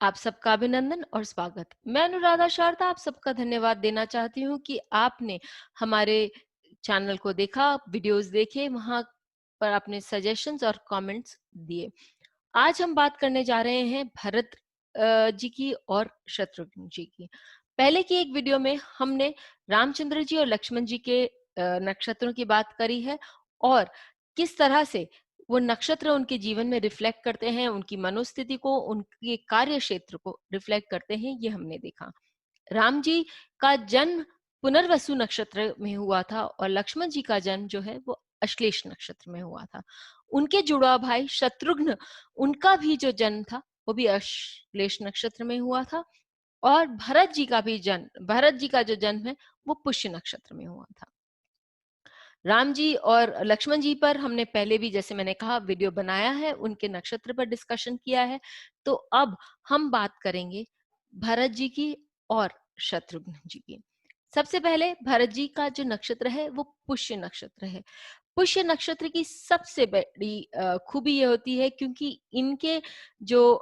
आप सबका अभिनंदन और स्वागत। मैं अनुराधा शारदा आप सबका धन्यवाद देना चाहती हूँ कि आपने हमारे चैनल को देखा, वीडियोस देखे, वहां पर आपने सजेशंस और कमेंट्स दिए। आज हम बात करने जा रहे हैं भरत जी की और शत्रुघ्न जी की। पहले की एक वीडियो में हमने रामचंद्र जी और लक्ष्मण जी के नक्षत्रों की बात करी है और किस तरह से वो नक्षत्र उनके जीवन में रिफ्लेक्ट करते हैं, उनकी मनोस्थिति को, उनके कार्य क्षेत्र को रिफ्लेक्ट करते हैं, ये हमने देखा। राम जी का जन्म पुनर्वसु नक्षत्र में हुआ था और लक्ष्मण जी का जन्म जो है वो अश्लेष नक्षत्र में हुआ था। उनके जुड़वा भाई शत्रुघ्न, उनका भी जो जन्म था वो भी अश्लेष नक्षत्र में हुआ था और भरत जी का जो जन्म है वो पुष्य नक्षत्र में हुआ था। राम जी और लक्ष्मण जी पर हमने पहले भी, जैसे मैंने कहा, वीडियो बनाया है, उनके नक्षत्र पर डिस्कशन किया है। तो अब हम बात करेंगे भरत जी की और शत्रुघ्न जी की। सबसे पहले भरत जी का जो नक्षत्र है वो पुष्य नक्षत्र है। पुष्य नक्षत्र की सबसे बड़ी खूबी ये होती है क्योंकि इनके जो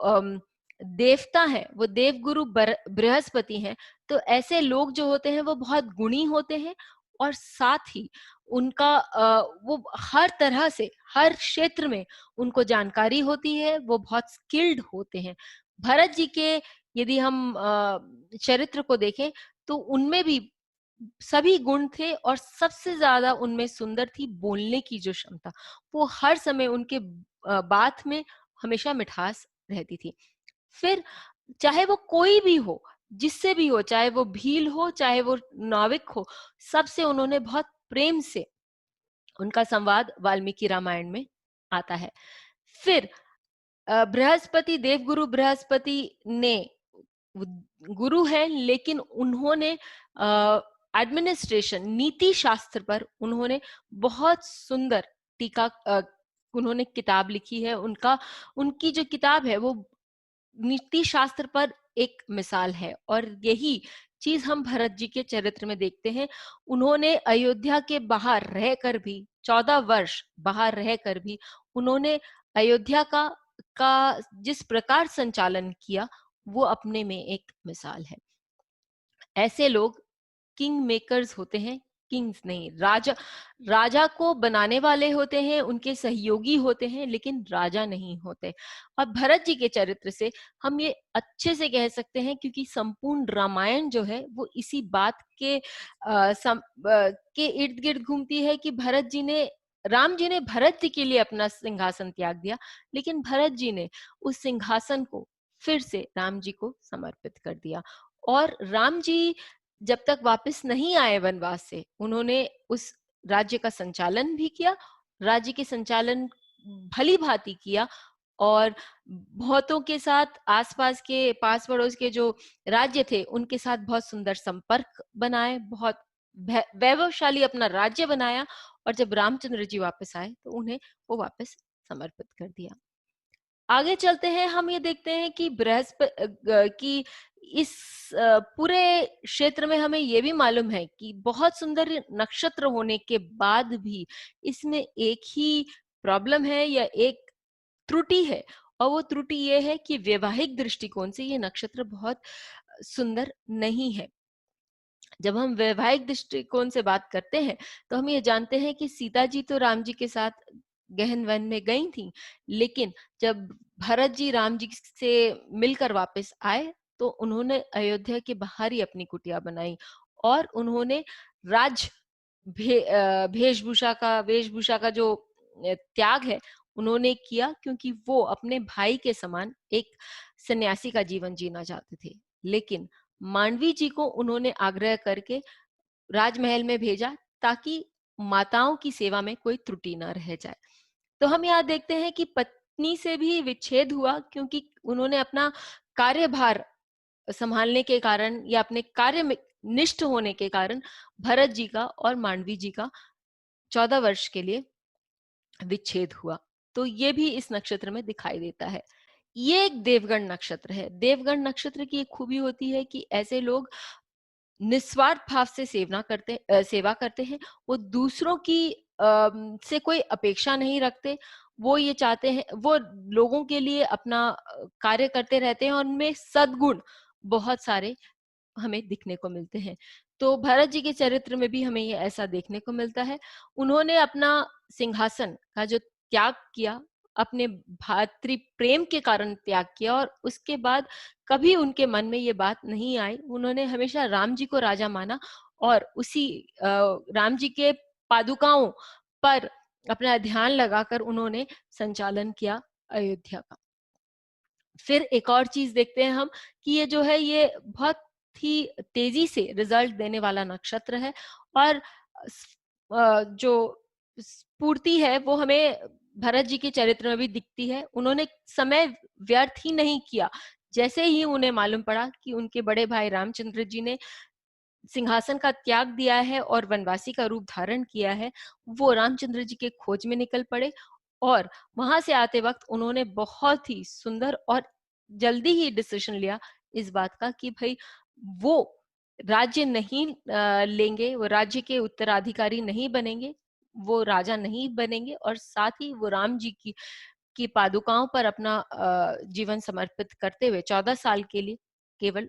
देवता है वो देवगुरु बृहस्पति हैं। तो ऐसे लोग जो होते हैं वो बहुत गुणी होते हैं और साथ ही उनका वो हर तरह से हर क्षेत्र में उनको जानकारी होती है, वो बहुत स्किल्ड होते हैं। भरत जी के यदि हम चरित्र को देखें तो उनमें भी सभी गुण थे और सबसे ज्यादा उनमें सुंदर थी बोलने की जो क्षमता। वो हर समय उनके बात में हमेशा मिठास रहती थी। फिर चाहे वो कोई भी हो, जिससे भी हो, चाहे वो भील हो, चाहे वो नाविक हो, सबसे उन्होंने बहुत प्रेम से, उनका संवाद वाल्मीकि रामायण में आता है। फिर बृहस्पति, देवगुरु बृहस्पति ने, गुरु है लेकिन उन्होंने एडमिनिस्ट्रेशन, नीति शास्त्र पर उन्होंने बहुत सुंदर टीका, उन्होंने किताब लिखी है। उनकी जो किताब है वो नीति शास्त्र पर एक मिसाल है और यही चीज हम भरत जी के चरित्र में देखते हैं। उन्होंने अयोध्या के बाहर रहकर भी, 14 वर्ष बाहर रहकर भी, उन्होंने अयोध्या का जिस प्रकार संचालन किया वो अपने में एक मिसाल है। ऐसे लोग किंग मेकर्स होते हैं, किंग्स नहीं। राजा को बनाने वाले होते हैं, उनके सहयोगी होते हैं, लेकिन राजा नहीं होते। और भरत जी के चरित्र से हम ये अच्छे से कह सकते हैं क्योंकि संपूर्ण रामायण जो है वो इसी बात के के इर्द गिर्द घूमती है कि राम जी ने भरत जी के लिए अपना सिंहासन त्याग दिया, लेकिन भरत जी ने उस सिंहासन को फिर से राम जी को समर्पित कर दिया। और राम जी जब तक वापस नहीं आए वनवास से, उन्होंने उस राज्य का संचालन भी किया, राज्य के संचालन भली भांति किया और बहुतों के साथ, आसपास के पास पड़ोस के जो राज्य थे उनके साथ बहुत सुंदर संपर्क बनाए, बहुत वैभवशाली अपना राज्य बनाया। और जब रामचंद्र जी वापस आए तो उन्हें वो वापस समर्पित कर दिया। आगे चलते हैं, हम ये देखते हैं कि की इस पूरे क्षेत्र में हमें ये भी मालूम है कि बहुत सुंदर नक्षत्र होने के बाद भी इसमें एक ही प्रॉब्लम है या एक त्रुटि है, और वो त्रुटि ये है कि वैवाहिक दृष्टिकोण से ये नक्षत्र बहुत सुंदर नहीं है। जब हम वैवाहिक दृष्टिकोण से बात करते हैं तो हम ये जानते हैं कि सीता जी तो राम जी के साथ गहन वन में गई थी, लेकिन जब भरत जी राम जी से मिलकर वापस आए तो उन्होंने अयोध्या के बाहर ही अपनी कुटिया बनाई और उन्होंने राज वेशभूषा का जो त्याग है उन्होंने किया, क्योंकि वो अपने भाई के समान एक सन्यासी का जीवन जीना चाहते थे। लेकिन मांडवी जी को उन्होंने आग्रह करके राजमहल में भेजा ताकि माताओं की सेवा में कोई त्रुटि न रह जाए। तो हम यहाँ देखते हैं कि पत्नी से भी विच्छेद हुआ क्योंकि उन्होंने अपना कार्यभार संभालने के कारण या अपने कार्य में निष्ठ होने के कारण भरत जी का और मांडवी जी का 14 वर्ष के लिए विच्छेद हुआ। तो ये भी इस नक्षत्र में दिखाई देता है। ये एक देवगण नक्षत्र है। देवगण नक्षत्र की एक खूबी होती है कि ऐसे लोग निस्वार्थ भाव से सेवा करते हैं। वो दूसरों की से कोई अपेक्षा नहीं रखते। वो ये चाहते हैं, वो लोगों के लिए अपना कार्य करते रहते हैं और उनमें सद्गुण बहुत सारे हमें दिखने को मिलते हैं। तो भरत जी के चरित्र में भी हमें ये ऐसा देखने को मिलता है। उन्होंने अपना सिंहासन का जो त्याग किया, अपने भातृ प्रेम के कारण त्याग किया, और उसके बाद कभी उनके मन में ये बात नहीं आई। उन्होंने हमेशा राम जी को राजा माना और उसी राम जी के पादुकाओं पर अपना ध्यान लगाकर उन्होंने संचालन किया अयोध्या का। फिर एक और चीज देखते हैं हम कि ये जो है ये बहुत ही तेजी से रिजल्ट देने वाला नक्षत्र है, और जो स्फूर्ति है वो हमें भरत जी के चरित्र में भी दिखती है। उन्होंने समय व्यर्थ ही नहीं किया। जैसे ही उन्हें मालूम पड़ा कि उनके बड़े भाई रामचंद्र जी ने सिंहासन का त्याग दिया है और वनवासी का रूप धारण किया है, वो रामचंद्र जी के खोज में निकल पड़े। और वहां से आते वक्त उन्होंने बहुत ही सुंदर और जल्दी ही डिसीजन लिया इस बात का कि भाई वो राज्य नहीं लेंगे, वो राज्य के उत्तराधिकारी नहीं बनेंगे, वो राजा नहीं बनेंगे, और साथ ही वो राम जी की पादुकाओं पर अपना जीवन समर्पित करते हुए 14 साल के लिए केवल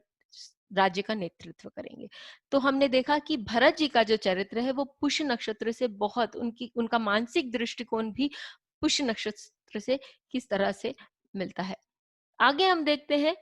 राज्य का नेतृत्व करेंगे। तो हमने देखा कि भरत जी का जो चरित्र है वो पुष्य नक्षत्र से बहुत, उनका मानसिक दृष्टिकोण भी पुष्य नक्षत्र से किस तरह से मिलता है। आगे हम देखते हैं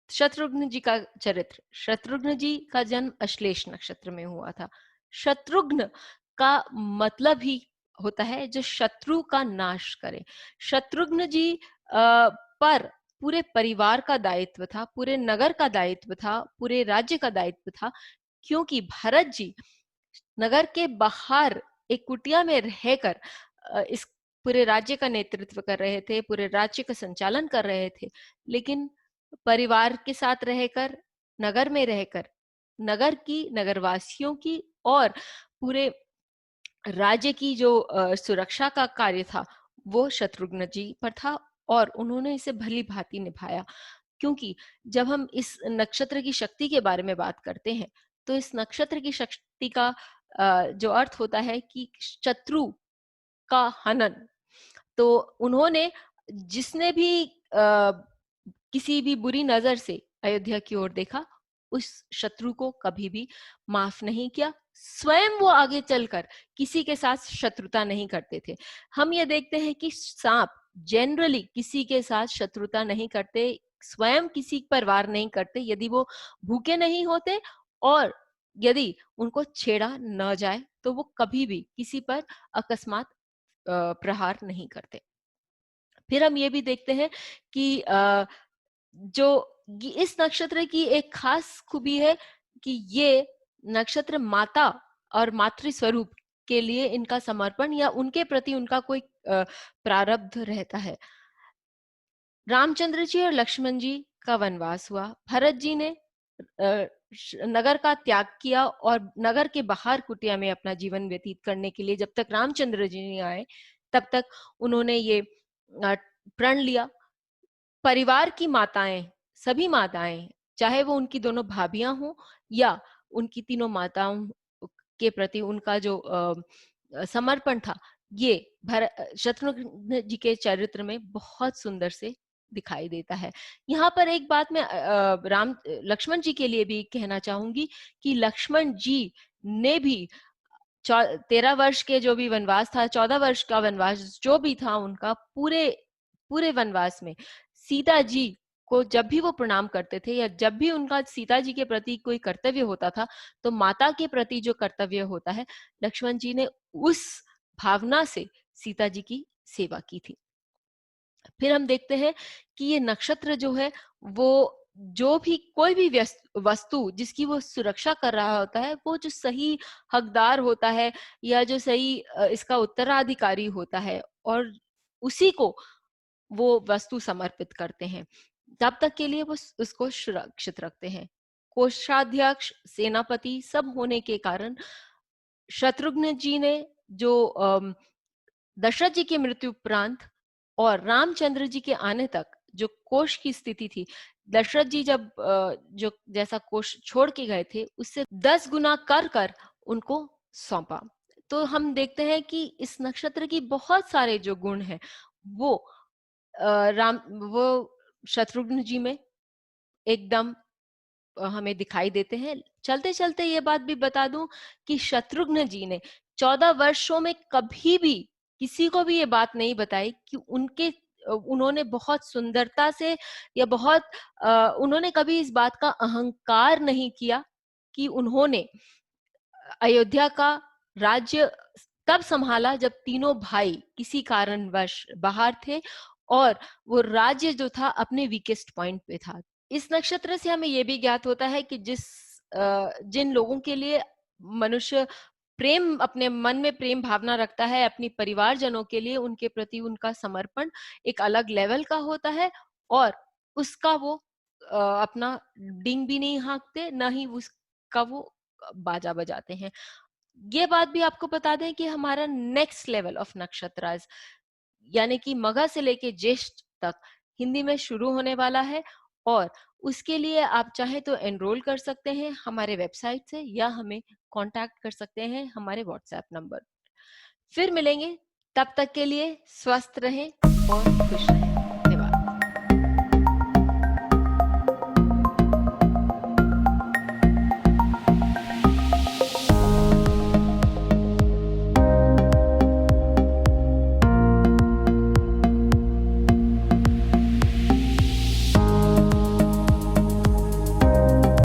शत्रुघ्न जी का चरित्र। शत्रुघ्न जी का जन्म अश्लेष नक्षत्र में हुआ था। शत्रुघ्न का मतलब ही होता है जो शत्रु का नाश करे। शत्रुघ्न जी पर पूरे परिवार का दायित्व था, पूरे नगर का दायित्व था, पूरे राज्य का दायित्व था, क्योंकि भरत जी नगर के बाहर एक कुटिया में रहकर इस पूरे राज्य का नेतृत्व कर रहे थे, पूरे राज्य का संचालन कर रहे थे। लेकिन परिवार के साथ रहकर, नगर में रहकर, नगर की, नगरवासियों की और पूरे राज्य की जो सुरक्षा का कार्य था वो शत्रुघ्न जी पर था, और उन्होंने इसे भली भांति निभाया। क्योंकि जब हम इस नक्षत्र की शक्ति के बारे में बात करते हैं तो इस नक्षत्र की शक्ति का जो अर्थ होता है कि शत्रु का हनन। तो उन्होंने, जिसने भी किसी भी बुरी नजर से अयोध्या की ओर देखा, उस शत्रु को कभी भी माफ नहीं किया। स्वयं वो आगे चलकर किसी के साथ शत्रुता नहीं करते थे। हम ये देखते हैं कि सांप जनरली किसी के साथ शत्रुता नहीं करते, स्वयं किसी पर वार नहीं करते यदि वो भूखे नहीं होते, और यदि उनको छेड़ा न जाए तो वो कभी भी किसी पर अकस्मात प्रहार नहीं करते। फिर हम ये भी देखते हैं कि जो इस नक्षत्र की एक खास खूबी है कि ये नक्षत्र माता और मातृ स्वरूप के लिए इनका समर्पण या उनके प्रति उनका कोई प्रारब्ध रहता है। रामचंद्र जी और लक्ष्मण जी का वनवास हुआ। भरत जी ने नगर का त्याग किया और नगर के बाहर कुटिया में अपना जीवन व्यतीत करने के लिए जब तक रामचंद्र जी नहीं आए तब तक उन्होंने ये प्रण लिया। परिवार की माताएं, सभी माताएं, चाहे वो उनकी दोनों भाभियां हों या उनकी तीनों माताओं के प्रति उनका जो समर्पण था, ये शत्रुघ्न जी के चरित्र में बहुत सुंदर से दिखाई देता है। यहाँ पर एक बात मैं लक्ष्मण जी के लिए भी कहना चाहूंगी कि लक्ष्मण जी ने भी 13 वर्ष के जो भी वनवास था, 14 वर्ष का वनवास जो भी था उनका, पूरे पूरे वनवास में सीता जी को जब भी वो प्रणाम करते थे या जब भी उनका सीता जी के प्रति कोई कर्तव्य होता था, तो माता के प्रति जो कर्तव्य होता है, लक्ष्मण जी ने उस भावना से सीता जी की सेवा की थी। फिर हम देखते हैं कि ये नक्षत्र जो है वो जो भी कोई भी वस्तु जिसकी वो सुरक्षा कर रहा होता है, वो जो सही हकदार होता है या जो सही इसका उत्तराधिकारी होता है, और उसी को वो वस्तु समर्पित करते हैं, तब तक के लिए वो उसको सुरक्षित रखते हैं। कोषाध्यक्ष, सेनापति सब होने के कारण शत्रुघ्न जी ने जो दशरथ जी की मृत्यु उपरांत और रामचंद्र जी के आने तक जो कोष की स्थिति थी, दशरथ जी जब जो जैसा कोष छोड़ के गए थे उससे 10 गुना कर कर उनको सौंपा। तो हम देखते हैं कि इस नक्षत्र की बहुत सारे जो गुण हैं, वो राम वो शत्रुघ्न जी में एकदम हमें दिखाई देते हैं। चलते-चलते ये बात भी बता दूँ कि शत्रुघ्न जी ने 14 वर्षों में कभी भी किसी को भी ये बात नहीं बताई कि उन्होंने बहुत सुंदरता से या उन्होंने कभी इस बात का अहंकार नहीं किया कि उन्होंने अयोध्या का राज्य तब संभाला जब तीनों भाई किसी कारणवश बाहर थे और वो राज्य जो था अपने वीकेस्ट पॉइंट पे था। इस नक्षत्र से हमें ये भी ज्ञात होता है कि जिन लोगों के लिए मनुष्य प्रेम अपने मन में प्रेम भावना रखता है अपनी परिवारजनों के लिए, उनके प्रति उनका समर्पण एक अलग लेवल का होता है और उसका वो अपना डींग भी नहीं हाँकते, ना ही उसका वो बाजा बजाते हैं। ये बात भी आपको बता दें कि हमारा नेक्स्ट लेवल ऑफ नक्षत्रास यानी कि मघा से लेके ज्येष्ठ तक हिंदी में शुरू होने वाला है और उसके लिए आप चाहे तो एनरोल कर सकते हैं हमारे वेबसाइट से या हमें कांटेक्ट कर सकते हैं हमारे व्हाट्सएप नंबर। फिर मिलेंगे, तब तक के लिए स्वस्थ रहें और खुश रहें।